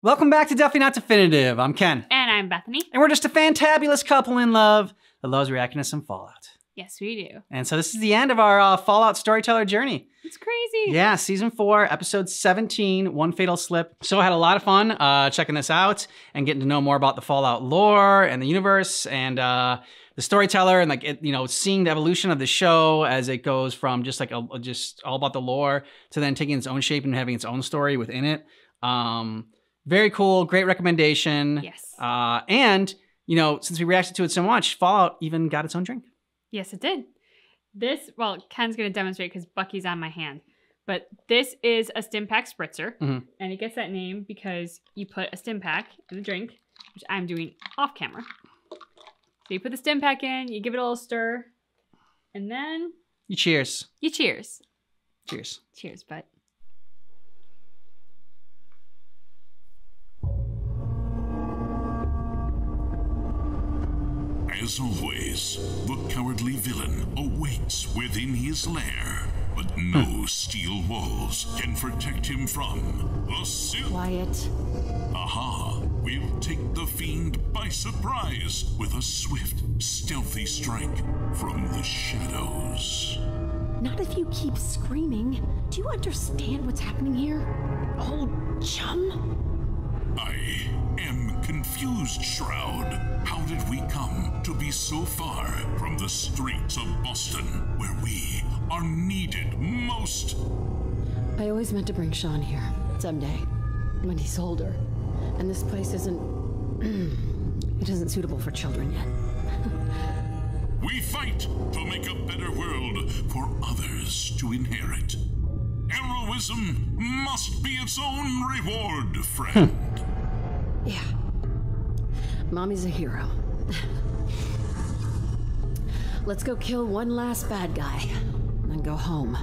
Welcome back to Definitely Not Definitive. I'm Ken. And I'm Bethany. And we're just a fantabulous couple in love that loves reacting to some Fallout. Yes, we do. And so this is the end of our Fallout Storyteller journey. It's crazy. Yeah, season 4, episode 17, One Fatal Slip. So I had a lot of fun checking this out and getting to know more about the Fallout lore and the universe and the storyteller and seeing the evolution of the show as it goes from just all about the lore to then taking its own shape and having its own story within it. Very cool, great recommendation. Yes. And since we reacted to it so much, Fallout even got its own drink. Yes, it did. Ken's going to demonstrate because Bucky's on my hand. But this is a stim pack spritzer. Mm-hmm. And it gets that name because you put a stim pack in the drink, which I'm doing off camera. So you put the stim pack in, you give it a little stir, and then... You cheers. Cheers. Cheers. Cheers, bud. As always, the cowardly villain awaits within his lair, but no steel walls can protect him from the silk. Quiet. Aha! We'll take the fiend by surprise with a swift, stealthy strike from the shadows. Not if you keep screaming. Do you understand what's happening here? Old chum? I am confused, Shroud. How did we come to be so far from the streets of Boston, where we are needed most? I always meant to bring Sean here, someday, when he's older. And this place isn't... it isn't suitable for children yet. We fight to make a better world for others to inherit. Heroism must be its own reward, friend. Yeah. Mommy's a hero. Let's go kill one last bad guy, and then go home.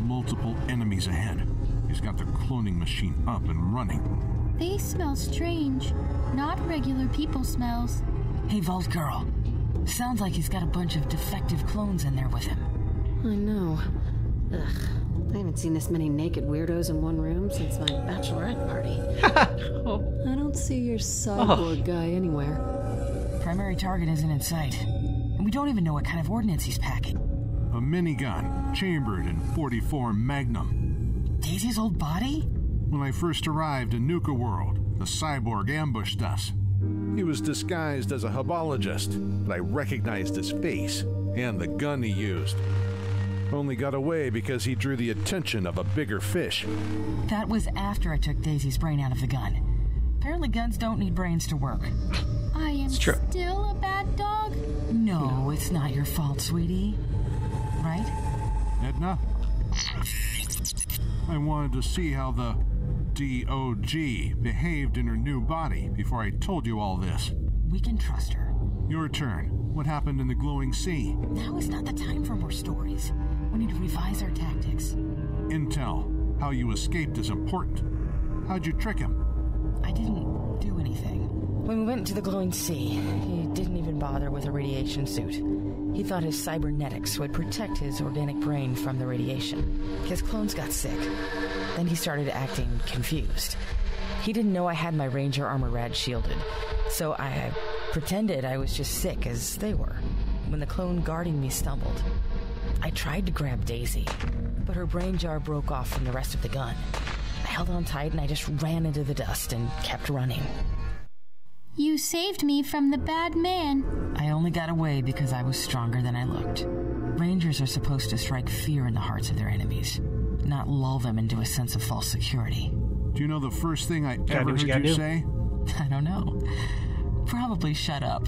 Multiple enemies ahead. He's got the cloning machine up and running. They smell strange. Not regular people smells. Hey, Vault Girl. Sounds like he's got a bunch of defective clones in there with him. I know. Ugh. I haven't seen this many naked weirdos in one room since my bachelorette party. I don't see your cyborg guy anywhere. Primary target isn't in sight. And we don't even know what kind of ordnance he's packing. A minigun, chambered in .44 Magnum. Daisy's old body? When I first arrived in Nuka World, the cyborg ambushed us. He was disguised as a hubologist, but I recognized his face and the gun he used. Only got away because he drew the attention of a bigger fish. That was after I took Daisy's brain out of the gun. Apparently guns don't need brains to work. I am still a bad dog? No, it's not your fault, sweetie. Right? Edna? I wanted to see how the DOG behaved in her new body before I told you all this. We can trust her. Your turn. What happened in the glowing sea? Now is not the time for more stories. We need to revise our tactics. Intel. How you escaped is important. How'd you trick him? I didn't do anything. When we went into the glowing sea, he didn't even bother with a radiation suit. He thought his cybernetics would protect his organic brain from the radiation. His clones got sick. Then he started acting confused. He didn't know I had my Ranger armor rad shielded, so I pretended I was just sick as they were. When the clone guarding me stumbled, I tried to grab Daisy, but her brain jar broke off from the rest of the gun. I held on tight and I just ran into the dust and kept running. You saved me from the bad man. I only got away because I was stronger than I looked. Rangers are supposed to strike fear in the hearts of their enemies, not lull them into a sense of false security. Do you know the first thing I ever heard you say? I don't know. Probably shut up.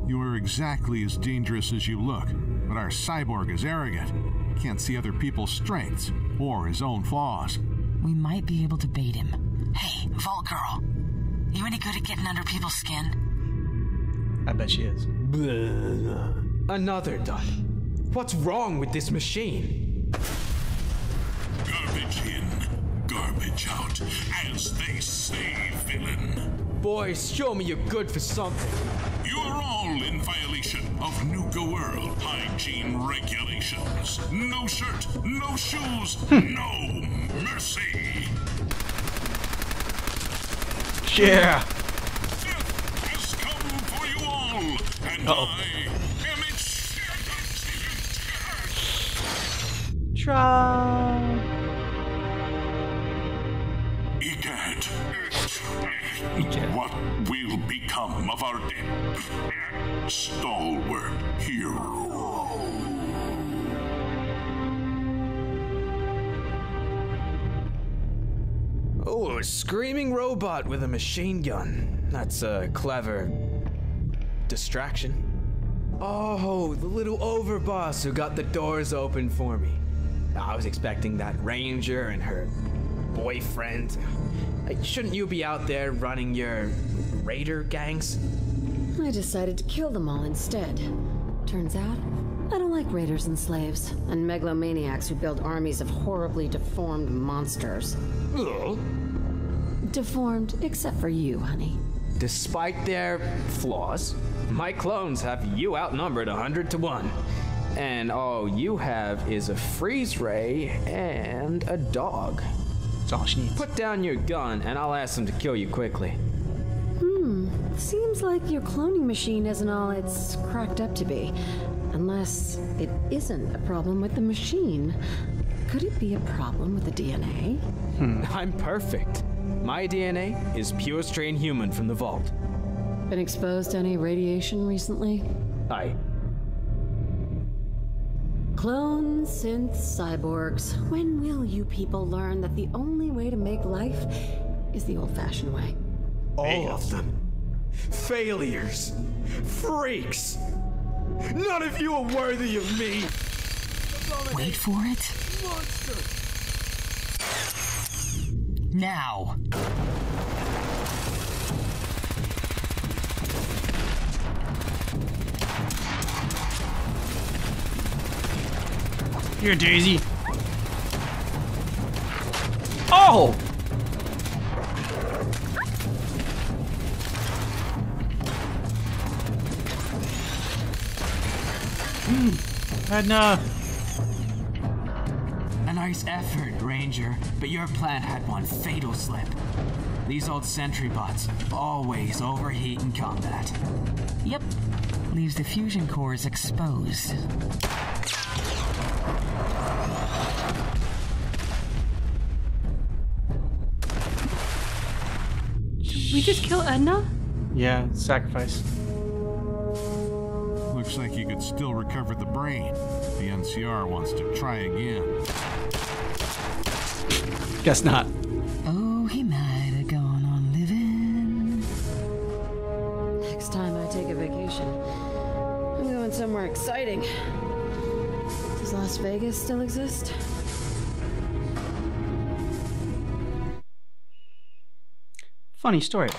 You are exactly as dangerous as you look, but our cyborg is arrogant. Can't see other people's strengths or his own flaws. We might be able to bait him. Hey, Vault Girl. You any good at getting under people's skin? I bet she is. Another dud. What's wrong with this machine? Garbage in, garbage out, as they say, villain. Boys, show me you're good for something. You're all in violation of Nuka World hygiene regulations. No shirt, no shoes, no mercy. Yeah. Death has come for you all, and I am its... Try. Egad. What will become of our dead stalwart hero? Oh, a screaming robot with a machine gun. That's a clever distraction. Oh, the little overboss who got the doors open for me. I was expecting that ranger and her boyfriend. Shouldn't you be out there running your raider gangs? I decided to kill them all instead. Turns out, I don't like raiders and slaves, and megalomaniacs who build armies of horribly deformed monsters. Ugh. Deformed, except for you, honey. Despite their flaws, my clones have you outnumbered 100 to 1. And all you have is a freeze ray and a dog. That's all she needs. Put down your gun and I'll ask them to kill you quickly. Seems like your cloning machine isn't all it's cracked up to be. Unless it isn't a problem with the machine. Could it be a problem with the DNA? I'm perfect. My DNA is pure strain human from the vault. Been exposed to any radiation recently? Clones, synths, cyborgs. When will you people learn that the only way to make life is the old-fashioned way? All of them. Failures. Freaks. None of you are worthy of me. Wait for it. Monster. Now. Here, Daisy. Oh! Edna. A nice effort, Ranger, but your plan had one fatal slip. These old sentry bots always overheat in combat. Yep. Leaves the fusion cores exposed. Did we just kill Edna? Yeah, sacrifice. Looks like you could still recover the brain. The NCR wants to try again. Guess not. Oh, he might have gone on living. Next time I take a vacation, I'm going somewhere exciting. Does Las Vegas still exist? Funny story.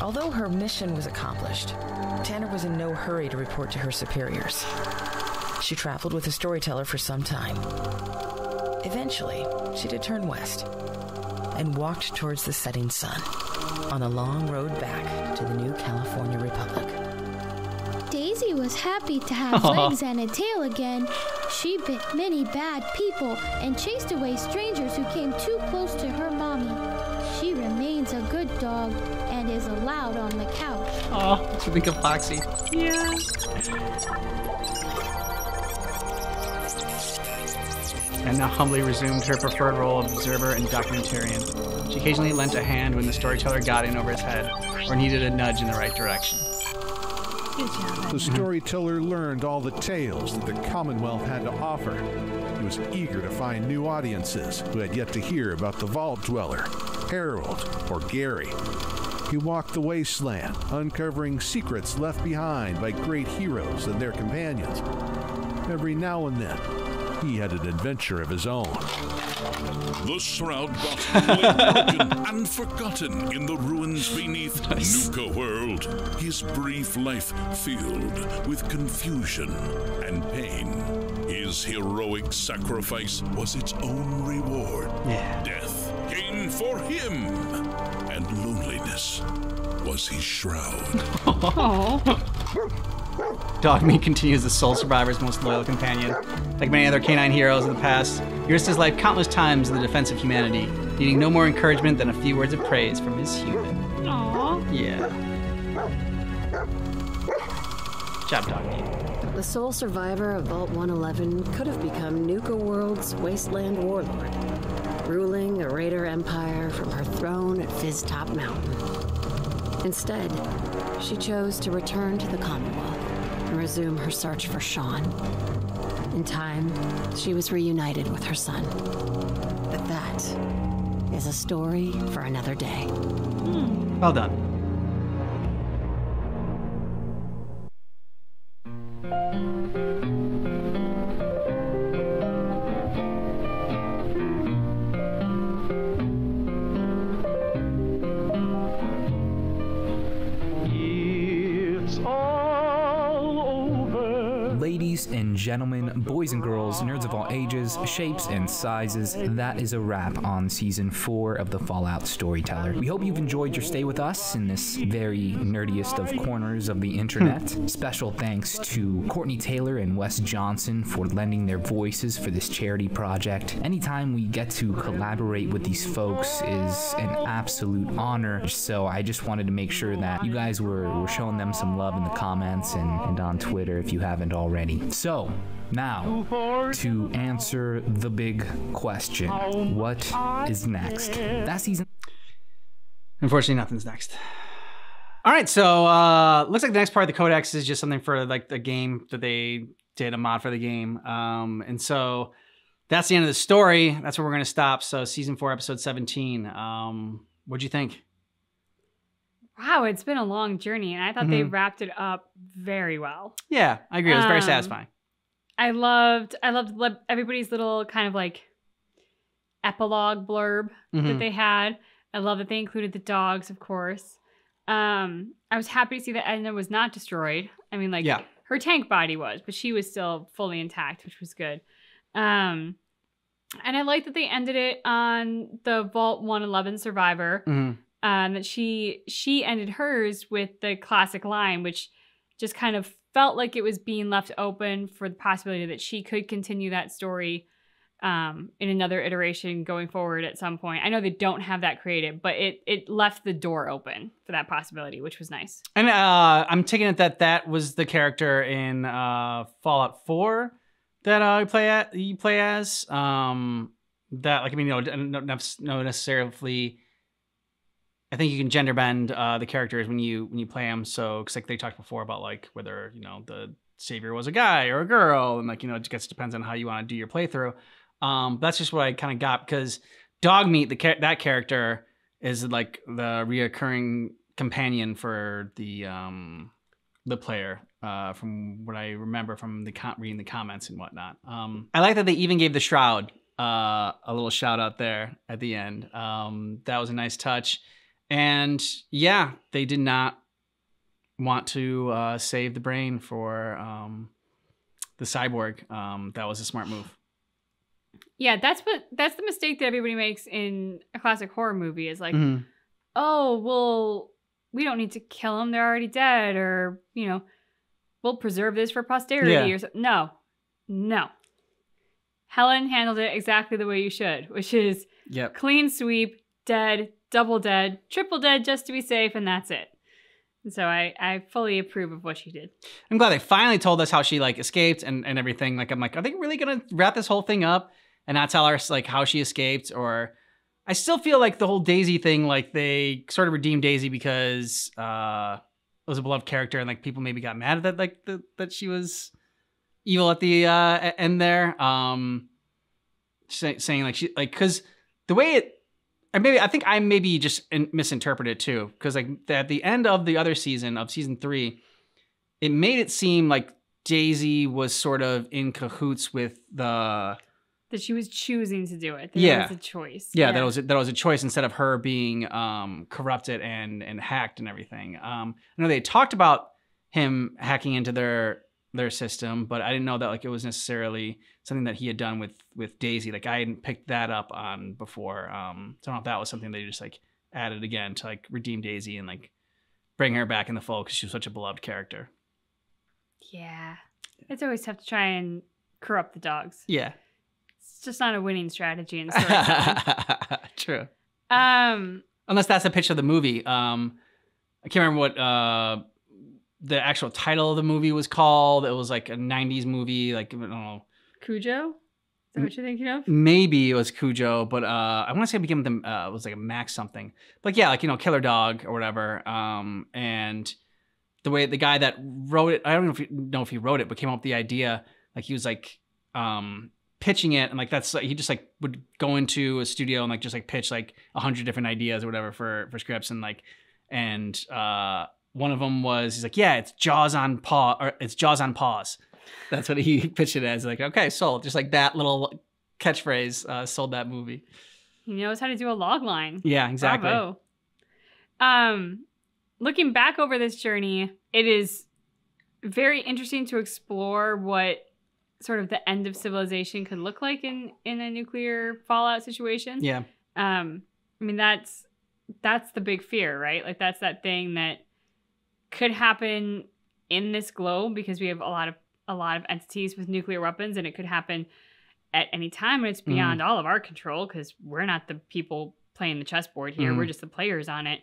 Although her mission was accomplished, Tanner was in no hurry to report to her superiors. She traveled with a storyteller for some time. Eventually, she did turn west and walked towards the setting sun on the long road back to the new California Republic. Daisy was happy to have legs and a tail again. She bit many bad people and chased away strangers who came too close to her mommy. She remains a good dog and is allowed on the couch. Oh, to think of Foxy. Yeah. And now humbly resumed her preferred role of observer and documentarian. She occasionally lent a hand when the storyteller got in over his head or needed a nudge in the right direction. Good job. The storyteller learned all the tales that the Commonwealth had to offer. He was eager to find new audiences who had yet to hear about the Vault Dweller, Harold, or Gary. He walked the wasteland, uncovering secrets left behind by great heroes and their companions. Every now and then, he had an adventure of his own. The Shroud Boston lay broken and forgotten in the ruins beneath Nuka World. His brief life filled with confusion and pain. His heroic sacrifice was its own reward. Yeah. Death came for him, and loneliness was his shroud. Dogmeat continues the sole survivor's most loyal companion. Like many other canine heroes of the past, he risked his life countless times in the defense of humanity, needing no more encouragement than a few words of praise from his human. Aww. Yeah. Job, Dogmeat. The sole survivor of Vault 111 could have become Nuka World's wasteland warlord, ruling a raider empire from her throne at Fizztop Mountain. Instead, she chose to return to the Commonwealth and resume her search for Sean. In time, she was reunited with her son. But that is a story for another day. Well done. Ladies and gentlemen, boys and girls, nerds of all ages, shapes, and sizes, that is a wrap on Season 4 of the Fallout Storyteller. We hope you've enjoyed your stay with us in this very nerdiest of corners of the internet. Special thanks to Courtney Taylor and Wes Johnson for lending their voices for this charity project. Anytime we get to collaborate with these folks is an absolute honor, so I just wanted to make sure that you guys were showing them some love in the comments and on Twitter if you haven't already. So, now, to answer the big question, what is next? That season... Unfortunately, nothing's next. All right, so looks like the next part of the codex is just something for like the game that they did, a mod for the game. And so that's the end of the story. That's where we're going to stop. So season 4, episode 17. What'd you think? Wow, it's been a long journey, and I thought they wrapped it up very well. Yeah, I agree. It was very satisfying. I loved everybody's little kind of like epilogue blurb that they had. I love that they included the dogs, of course. I was happy to see that Edna was not destroyed. I mean, like, her tank body was, but she was still fully intact, which was good. And I like that they ended it on the Vault 111 survivor. That she ended hers with the classic line, which just kind of felt like it was being left open for the possibility that she could continue that story in another iteration going forward at some point. I know they don't have that created, but it left the door open for that possibility, which was nice. And I'm taking it that was the character in Fallout 4 that you play as. That, like, I mean, no necessarily. I think you can gender bend the characters when you play them. So, because like they talked before about like whether the savior was a guy or a girl, and like it just depends on how you want to do your playthrough. That's just what I kind of got, because Dogmeat, that character, is like the reoccurring companion for the player. From what I remember from reading the comments and whatnot. I like that they even gave the Shroud a little shout out there at the end. That was a nice touch. And yeah, they did not want to save the brain for the cyborg. That was a smart move. Yeah, that's the mistake that everybody makes in a classic horror movie is like, oh, well, we don't need to kill them. They're already dead. Or, we'll preserve this for posterity or something. No. Helen handled it exactly the way you should, which is clean sweep, dead, double dead, triple dead just to be safe, and that's it. And so I fully approve of what she did. I'm glad they finally told us how she like escaped and everything. Like, I'm like, are they really gonna wrap this whole thing up and not tell us like how she escaped? Or I still feel like the whole Daisy thing, like they sort of redeemed Daisy because it was a beloved character, and like people maybe got mad at that, that she was evil at the end there. Saying like she like, because the way it. And I think I maybe just misinterpreted it too, because like at the end of the other season, of season 3, it made it seem like Daisy was sort of in cahoots with that she was choosing to do it. That was a choice. Yeah, that was a choice instead of her being corrupted and hacked and everything. I know they talked about him hacking into their their system, but I didn't know that like it was necessarily something that he had done with Daisy. Like I hadn't picked that up on before. So I don't know if that was something they just like added again to like redeem Daisy and like bring her back in the fold because she was such a beloved character. Yeah. It's always tough to try and corrupt the dogs. Yeah. It's just not a winning strategy in storytelling. True. Unless that's the pitch of the movie. I can't remember what the actual title of the movie was called. It was like a 90s movie, like I don't know. Cujo? Is that what you're thinking of? Maybe it was Cujo, but I want to say it became it was like a Max something. But yeah, like Killer Dog or whatever. And the way the guy that wrote it, I don't know if he wrote it, but came up with the idea. Like he was like pitching it, and like he just like would go into a studio and like just like pitch like 100 different ideas or whatever for scripts, and like one of them was he's like, yeah, it's Jaws on pause. That's what he pitched it as. Like, okay, sold. Just like that little catchphrase sold that movie. He knows how to do a log line. Yeah, exactly. Bravo. Looking back over this journey, it is very interesting to explore what sort of the end of civilization could look like in a nuclear fallout situation. Yeah. I mean, that's the big fear, right? Like that's that thing that could happen in this globe because we have a lot of entities with nuclear weapons, and it could happen at any time, and it's beyond all of our control because we're not the people playing the chessboard here. We're just the players on it.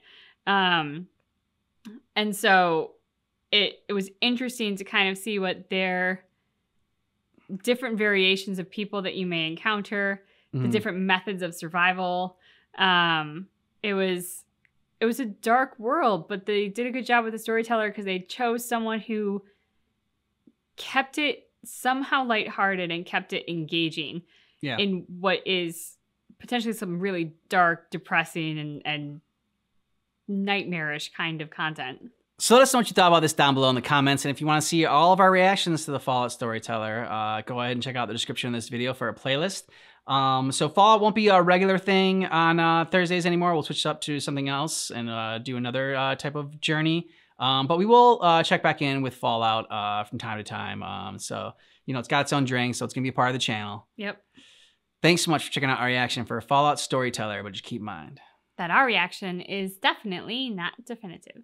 And so it was interesting to kind of see what their different variations of people that you may encounter, the different methods of survival. It was a dark world, but they did a good job with the storyteller because they chose someone who kept it somehow lighthearted and kept it engaging in what is potentially some really dark, depressing, and nightmarish kind of content. So let us know what you thought about this down below in the comments. And if you want to see all of our reactions to the Fallout Storyteller, go ahead and check out the description of this video for a playlist. So Fallout won't be a regular thing on Thursdays anymore. We'll switch up to something else and do another type of journey. But we will check back in with Fallout from time to time. So, it's got its own drink, so it's going to be a part of the channel. Yep. Thanks so much for checking out our reaction for Fallout Storyteller, but just keep in mind that our reaction is definitely not definitive.